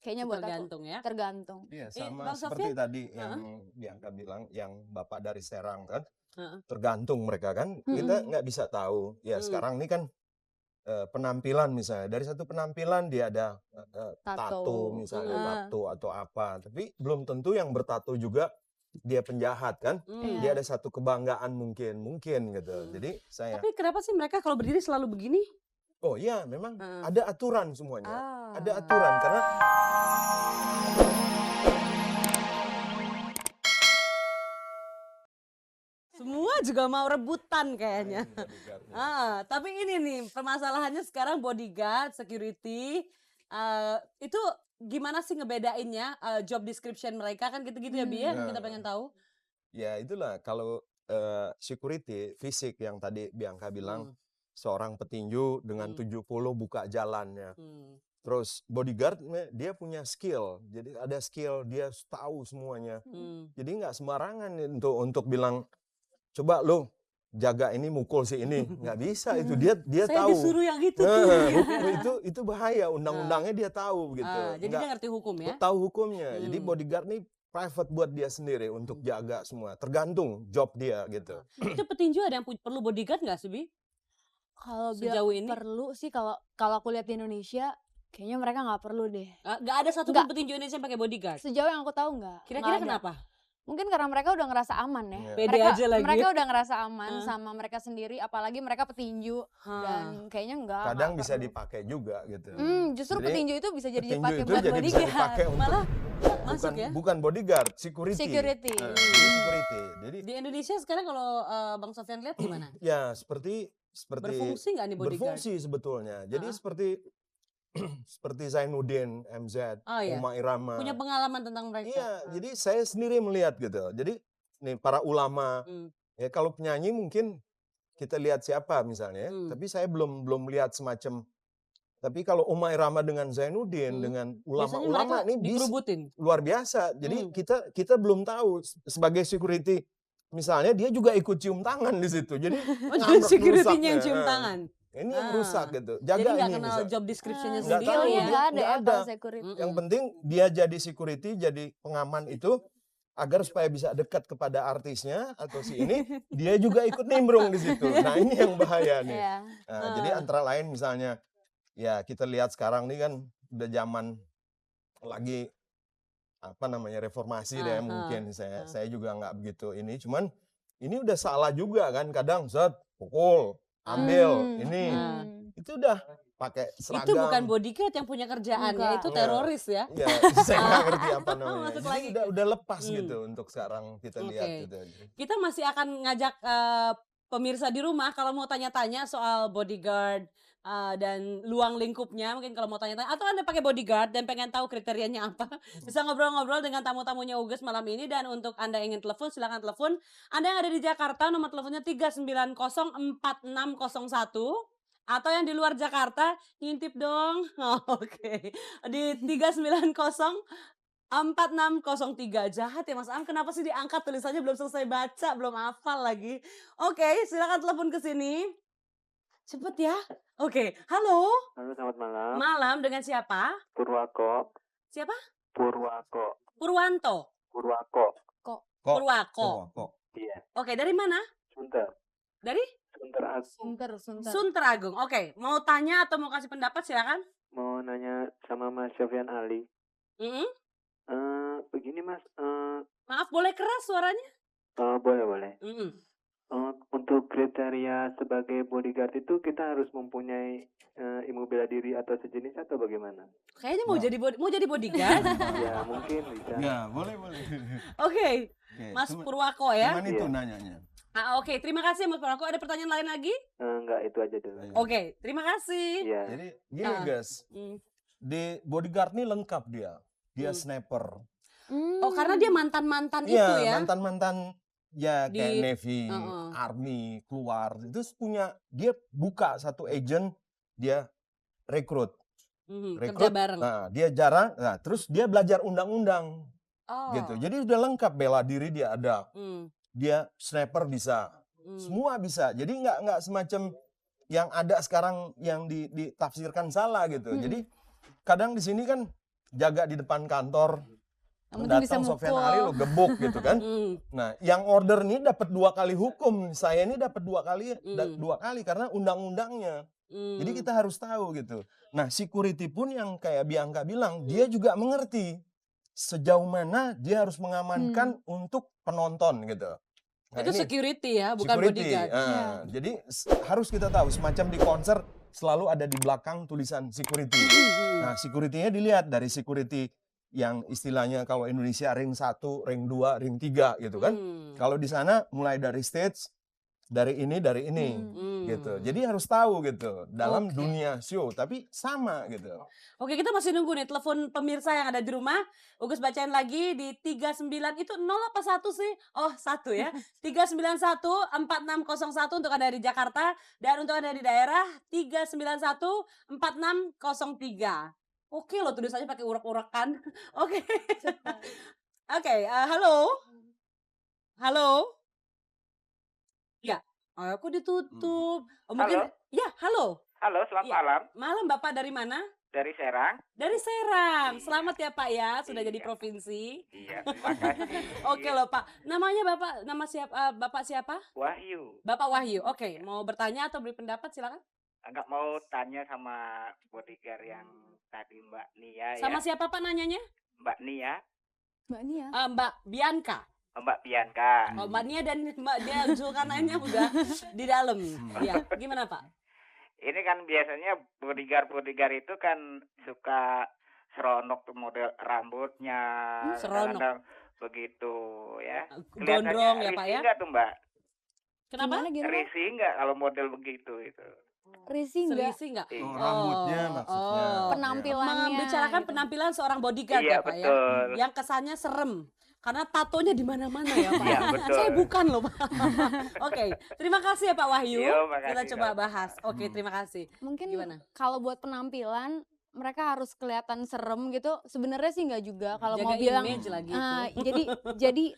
kayaknya buat aku Tergantung ya. tergantung. Iya, Eh, sama Bang seperti Sofyan? tadi yang Bianca bilang, yang Bapak dari Serang kan, tergantung mereka kan, kita nggak bisa tahu. Ya sekarang ini kan penampilan misalnya, dari satu penampilan dia ada tato misalnya, tato atau apa, tapi belum tentu yang bertato juga dia penjahat kan, dia ada satu kebanggaan mungkin gitu. Jadi saya. Tapi kenapa sih mereka kalau berdiri selalu begini? Oh iya, memang ada aturan semuanya, ada aturan karena. Semua juga mau rebutan kayaknya. Tapi ini nih permasalahannya sekarang bodyguard, security, itu gimana sih ngebedainnya job description mereka kan gitu-gitu ya Bi ya, kita pengen tahu. Ya itulah kalau security fisik yang tadi Bianca bilang, seorang petinju dengan 70 buka jalannya. Terus bodyguard dia punya skill, jadi ada skill, dia tahu semuanya. Jadi nggak sembarangan untuk bilang coba lo jaga ini mukul si ini, nggak bisa itu, dia Saya tahu. disuruh yang itu. Itu bahaya, undang-undangnya dia tahu gitu. Jadi dia ngerti hukum ya? Tahu hukumnya. Jadi bodyguard nih private buat dia sendiri untuk jaga semua, tergantung job dia gitu. Itu petinju ada yang perlu bodyguard nggak sih Bi? Kalau Sejauh ini? perlu sih, kalau aku lihat di Indonesia kayaknya mereka nggak perlu deh. Nggak ada satupun petinju Indonesia yang pakai bodyguard? Sejauh yang aku tahu nggak. Kira-kira Nggak ada. kenapa? Mungkin karena mereka udah ngerasa aman ya. Pede aja lagi. Mereka udah ngerasa aman sama mereka sendiri, apalagi mereka petinju dan kayaknya Kadang nggak bisa perlu. dipakai juga gitu. Justru Jadi, petinju itu bisa jadi petinju dipakai itu buat jadi bisa bodyguard. dipakai untuk Malah masuk ya? bukan bodyguard, security. Security. Jadi security. Jadi Di Indonesia sekarang kalau Bang Sofyan lihat gimana? ya seperti Berfungsi nggak nih bodyguard? berfungsi sebetulnya. Jadi seperti Zainuddin, MZ, Uma Irama. Punya pengalaman tentang mereka. Iya, jadi saya sendiri melihat gitu. Jadi nih para ulama, ya kalau penyanyi mungkin kita lihat siapa misalnya, tapi saya belum lihat semacam. Tapi kalau Uma Irama dengan Zainuddin, dengan ulama-ulama ini luar biasa. Jadi kita belum tahu sebagai security. Misalnya dia juga ikut cium tangan di situ. Jadi security-nya yang cium tangan. Ini yang rusak gitu. Jaga jadi nggak ini kenal job description-nya nggak sendiri. tahu, Nggak ada nggak kalau security. Yang penting dia jadi security, jadi pengaman itu agar supaya bisa dekat kepada artisnya atau si ini, dia juga ikut nimbrung di situ. Nah ini yang bahaya nih. Nah, jadi antara lain misalnya, ya kita lihat sekarang nih kan udah zaman lagi apa namanya reformasi deh mungkin. Saya juga nggak begitu ini, cuman ini udah salah juga kan, kadang pukul. Ambil ini, itu udah pakai seragam. Itu bukan bodyguard yang punya kerjaan ya, itu teroris ya. Iya, saya nggak ngerti apa namanya. Jadi udah lepas gitu untuk sekarang kita lihat gitu. Kita masih akan ngajak pemirsa di rumah kalau mau tanya-tanya soal bodyguard dan luang lingkupnya, mungkin kalau mau tanya-tanya atau Anda pakai bodyguard dan pengen tahu kriterianya apa, bisa ngobrol-ngobrol dengan tamu-tamunya Uges malam ini. Dan untuk Anda yang ingin telepon, silakan telepon. Anda yang ada di Jakarta, nomor teleponnya 3904601, atau yang di luar Jakarta ngintip dong. Oke. Di 3904603. Jahat ya Mas Am, kenapa sih diangkat tulisannya belum selesai baca, belum hafal lagi. Oke, silakan telepon ke sini. Cepet ya. Oke, halo. Halo, selamat malam. Malam, dengan siapa? Purwako. Siapa? Purwako. Purwanto. Purwako. Purwako. Iya. Oke, dari mana? Sunter. Dari? Sunter Agung. Oke, mau tanya atau mau kasih pendapat silakan. Mau nanya sama Mas Sofyan Ali. Begini Mas. Maaf, boleh keras suaranya? Boleh. Untuk kriteria sebagai bodyguard itu kita harus mempunyai ilmu bela diri atau sejenis atau bagaimana? Kayaknya mau jadi bodyguard. Ya mungkin bisa. Ya boleh. Oke, Mas Purwako ya. Cuman itu nanyanya. Oke, terima kasih Mas Purwako. Ada pertanyaan lain lagi? Enggak, itu aja dulu. Oke, terima kasih. Iya. Jadi gini guys, di bodyguard nih lengkap dia sniper. Oh, karena dia mantan-mantan itu ya? Iya, mantan-mantan. Ya kayak Navy, Army, keluar. Terus dia buka satu agent, dia rekrut. Kerja bareng. Nah, dia terus dia belajar undang-undang. Gitu. Jadi udah lengkap, bela diri dia ada. Dia sniper bisa. Semua bisa. Jadi nggak semacam yang ada sekarang yang ditafsirkan salah gitu. Jadi kadang di sini kan jaga di depan kantor. Yang penting bisa Datang Sofyan Ari mukul. lo gebuk gitu kan. Nah, yang order nih dapat 2 kali hukum. Saya ini dapat 2 kali karena undang-undangnya. Jadi kita harus tahu gitu. Nah, security pun yang kayak Bianca bilang, dia juga mengerti sejauh mana dia harus mengamankan untuk penonton gitu. Nah, Itu ini security ya, bukan security. bodyguard. Jadi harus kita tahu semacam di konser selalu ada di belakang tulisan security. Nah, security-nya dilihat dari security yang istilahnya kalau Indonesia ring 1, ring 2, ring 3 gitu kan. Kalau di sana mulai dari stage, dari ini gitu. Jadi harus tahu gitu dalam dunia show, tapi sama gitu. Oke, kita masih nunggu nih telepon pemirsa yang ada di rumah. Ugus bacain lagi di 39 itu 0 apa 1 sih? Oh, 1 ya. 391-4601 untuk Anda di Jakarta dan untuk Anda di daerah 391-4603. Oke loh tulisannya pakai urak-urakan. Oke. Oke, halo. Halo. Ya, aku ditutup. Mungkin Halo? ya, halo. Halo, selamat Iya. malam. Malam Bapak dari mana? Dari Serang. Dari Serang. Selamat ya Pak ya, sudah jadi Iya. provinsi. Iya, terima kasih. Oke loh Pak. Namanya Bapak siapa? Wahyu. Bapak Wahyu. Oke, mau bertanya atau beri pendapat silakan. Enggak mau tanya sama bodyguard yang tadi Mbak Nia Sama ya. siapa Pak nanyanya? Mbak Nia, Mbak Nia. Mbak Bianca. Mbak Bianca. Oh, Mbak Nia dan Mbak dia Zulkarnainnya udah di dalam. Ya, gimana Pak? Ini kan biasanya bodyguard itu kan suka seronok tuh model rambutnya. Seronok. Kadang-kadang begitu ya. Gondrong ya Pak risih ya. enggak tuh Mbak? Kenapa? Gimana? Risih enggak kalau model begitu itu? Risih enggak? Selisih enggak? Iya. Rambutnya maksudnya. Penampilannya. Membicarakan gitu. penampilan seorang bodyguard Iya, ya Pak ya. betul. Yang kesannya serem. Karena tatonya di mana-mana ya Pak. Iya, betul. Saya bukan loh Pak. Oke, terima kasih ya Pak Wahyu. Iya, makasih, Kita coba Dok. bahas. Oke, terima kasih. Mungkin Gimana? kalau buat penampilan mereka harus kelihatan serem gitu. Sebenarnya sih enggak juga. Kalau Jaga mau bilang image lagi jadi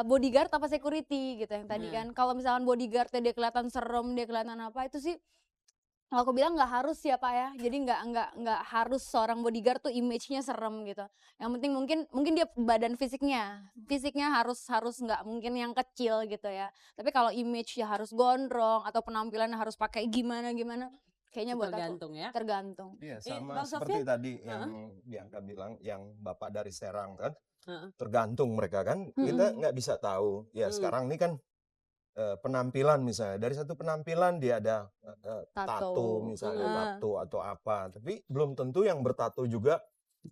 bodyguard apa security gitu yang tadi Nah. kan. Kalau misalkan bodyguardnya dia kelihatan serem, dia kelihatan apa itu sih kalau aku bilang nggak harus ya Pak ya. Jadi nggak harus seorang bodyguard tuh image-nya serem gitu. Yang penting mungkin dia badan fisiknya harus nggak mungkin yang kecil gitu ya. Tapi kalau image ya harus gondrong atau penampilan harus pakai gimana kayaknya buat tergantung ya. aku tergantung. Iya, Bang sama seperti Sofyan? tadi yang Bianca bilang, yang Bapak dari Serang kan, Heeh. tergantung mereka kan, kita nggak bisa tahu. Ya sekarang ini kan penampilan misalnya, dari satu penampilan dia ada tato misalnya, tato atau apa, tapi belum tentu yang bertato juga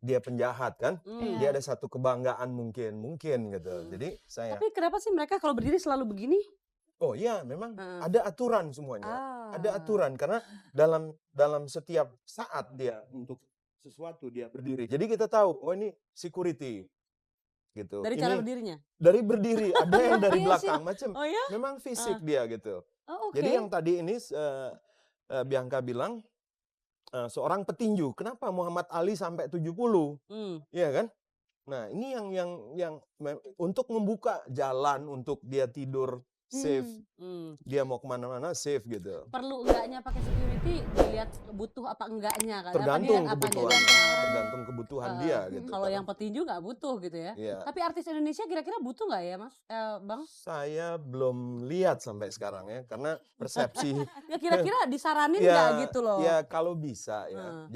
dia penjahat kan, dia ada satu kebanggaan mungkin gitu. Jadi saya, Tapi kenapa sih mereka kalau berdiri selalu begini? oh iya memang ada aturan semuanya. Ada aturan karena dalam setiap saat dia untuk sesuatu dia berdiri. Jadi kita tahu, oh ini security gitu. Dari Ini cara berdirinya? dari berdiri, ada yang dari Iya sih. belakang macam. Oh ya? Memang fisik dia gitu. Oh, oke. Jadi yang tadi ini Bianca bilang seorang petinju, kenapa Muhammad Ali sampai 70? Iya kan? Nah, ini yang untuk membuka jalan untuk dia tidur safe. Dia mau kemana-mana safe gitu. Perlu enggaknya pakai security dilihat butuh apa enggaknya kan? Tergantung Apa kebutuhan, apanya. tergantung kebutuhan dia gitu. Kalau yang petinju nggak butuh gitu ya. Iya. Tapi artis Indonesia kira-kira butuh nggak ya Mas, Bang? Saya belum lihat sampai sekarang ya, karena persepsi Ya kira-kira disaranin ya, nggak gitu loh? ya kalau bisa ya.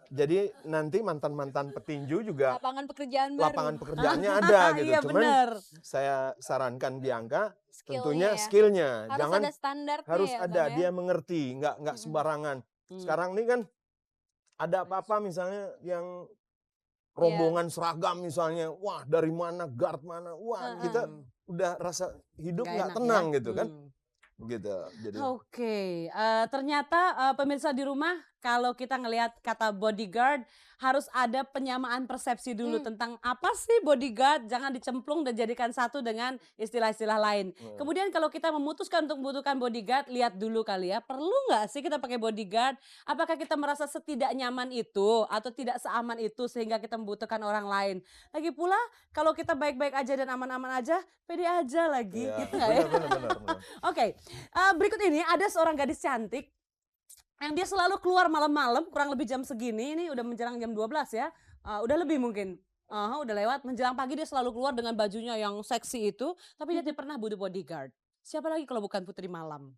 Jadi nanti mantan-mantan petinju juga Lapangan pekerjaan baru. lapangan pekerjaannya ada gitu. Iya Cuman bener. saya sarankan Bianca Skillnya tentunya ya. skillnya, Harus jangan ada standarnya harus ya, ada Bang, ya? dia mengerti, nggak sembarangan. Sekarang ini kan ada apa-apa misalnya yang rombongan seragam misalnya, wah dari mana guard mana, wah kita udah rasa hidup nggak enak tenang ya. gitu kan, gitu. Jadi Oke, ternyata pemirsa di rumah kalau kita ngelihat kata bodyguard harus ada penyamaan persepsi dulu tentang apa sih bodyguard, jangan dicemplung dan jadikan satu dengan istilah-istilah lain. Kemudian kalau kita memutuskan untuk membutuhkan bodyguard, lihat dulu kali ya, perlu nggak sih kita pakai bodyguard? Apakah kita merasa setidak nyaman itu atau tidak seaman itu sehingga kita membutuhkan orang lain? Lagi pula kalau kita baik-baik aja dan aman-aman aja, pede aja lagi, ya, gitu nggak ya? benar. Oke, berikut ini ada seorang gadis cantik yang dia selalu keluar malam-malam, kurang lebih jam segini, ini udah menjelang jam 12 ya. Udah lebih mungkin. Udah lewat menjelang pagi dia selalu keluar dengan bajunya yang seksi itu, tapi dia tidak pernah butuh bodyguard. Siapa lagi kalau bukan Putri Malam?